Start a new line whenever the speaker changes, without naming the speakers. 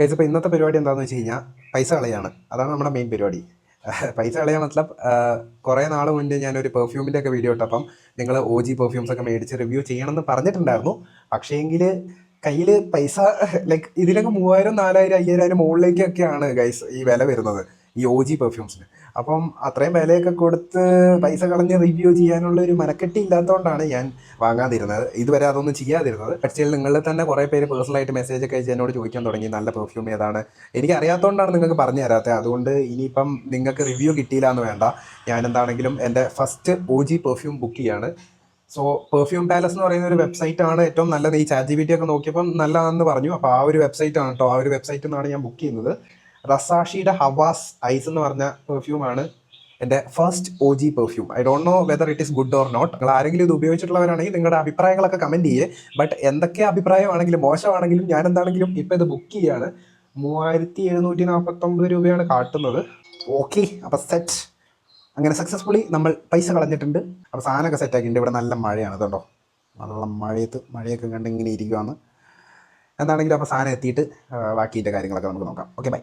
Guys ഇപ്പോൾ ഇന്നത്തെ പരിപാടി എന്താണെന്ന് വെച്ച് കഴിഞ്ഞാൽ പൈസ കളയാണ്. അതാണ് നമ്മുടെ മെയിൻ പരിപാടി. പൈസ കളയാൻ മതലബ് കുറേ നാൾ മുന്നേ ഞാനൊരു പെർഫ്യൂമിൻ്റെ ഒക്കെ വീഡിയോ ഇട്ടപ്പം നിങ്ങൾ OG പെർഫ്യൂംസ് ഒക്കെ മേടിച്ച് റിവ്യൂ ചെയ്യണമെന്ന് പറഞ്ഞിട്ടുണ്ടായിരുന്നു. പക്ഷേ എങ്കിൽ കയ്യിൽ പൈസ ലൈക്ക് ഇതിലൊക്കെ 3000 4000 5000 മുകളിലേക്കൊക്കെയാണ് ഗൈസ് ഈ വില വരുന്നത് ഈ OG പെർഫ്യൂംസിന്. അപ്പം അത്രയും വിലയൊക്കെ കൊടുത്ത് പൈസ കളഞ്ഞ് റിവ്യൂ ചെയ്യാനുള്ള ഒരു മനക്കെട്ടി ഇല്ലാത്തതുകൊണ്ടാണ് ഞാൻ വാങ്ങാതിരുന്നത്, ഇതുവരെ അതൊന്നും ചെയ്യാതിരുന്നത്. പക്ഷേ നിങ്ങളിൽ തന്നെ കുറേ പേര് പേഴ്സണലായിട്ട് മെസ്സേജ് ഒക്കെ അയച്ച് എന്നോട് ചോദിക്കാൻ തുടങ്ങി നല്ല പെർഫ്യൂം ഏതാണ്. എനിക്ക് അറിയാത്തതുകൊണ്ടാണ് നിങ്ങൾക്ക് പറഞ്ഞു തരാത്തത്. അതുകൊണ്ട് ഇനിയിപ്പം നിങ്ങൾക്ക് റിവ്യൂ കിട്ടിയില്ല എന്ന് വേണ്ട. ഞാൻ എന്താണെങ്കിലും എൻ്റെ ഫസ്റ്റ് OG പെർഫ്യൂം ബുക്ക് ചെയ്യാണ്. സോ പെർഫ്യൂം പാലസ് എന്ന് പറയുന്ന ഒരു വെബ്സൈറ്റ് ആണ് ഏറ്റവും നല്ലത്. ഈ ChatGPT ഒക്കെ നോക്കിയപ്പം നല്ലതാണെന്ന് പറഞ്ഞു. അപ്പോൾ ആ ഒരു വെബ്സൈറ്റ് ആണ് കേട്ടോ, ആ ഒരു വെബ്സൈറ്റിൽ നിന്നാണ് ഞാൻ ബുക്ക് ചെയ്യുന്നത്. റസാഷിയുടെ ഹവാസ് ഐസ് എന്ന് പറഞ്ഞ പെർഫ്യൂമാണ് എൻ്റെ first OG perfume. I don't know whether it is good or not. നിങ്ങൾ ആരെങ്കിലും ഇത് ഉപയോഗിച്ചിട്ടുള്ളവരാണെങ്കിൽ നിങ്ങളുടെ അഭിപ്രായങ്ങളൊക്കെ കമൻറ്റ് ചെയ്യേ. ബട്ട് എന്തൊക്കെ അഭിപ്രായമാണെങ്കിലും മോശമാണെങ്കിലും ഞാൻ എന്താണെങ്കിലും ഇപ്പോൾ ഇത് ബുക്ക് ചെയ്യാണ്. 3749 രൂപയാണ് കാട്ടുന്നത്. ഓക്കെ, അപ്പോൾ സെറ്റ്. അങ്ങനെ സക്സസ്ഫുള്ളി നമ്മൾ പൈസ കളഞ്ഞിട്ടുണ്ട്. അപ്പോൾ സാധനമൊക്കെ സെറ്റാക്കിയിട്ടുണ്ട്. ഇവിടെ നല്ല മഴയാണ് കേട്ടോ, നല്ല മഴയൊക്കെ കണ്ട് ഇങ്ങനെ ഇരിക്കുവാണ്. എന്താണെങ്കിലും അപ്പോൾ സാധനം എത്തിയിട്ട് ബാക്കിൻ്റെ കാര്യങ്ങളൊക്കെ നമുക്ക് നോക്കാം. Okay, by.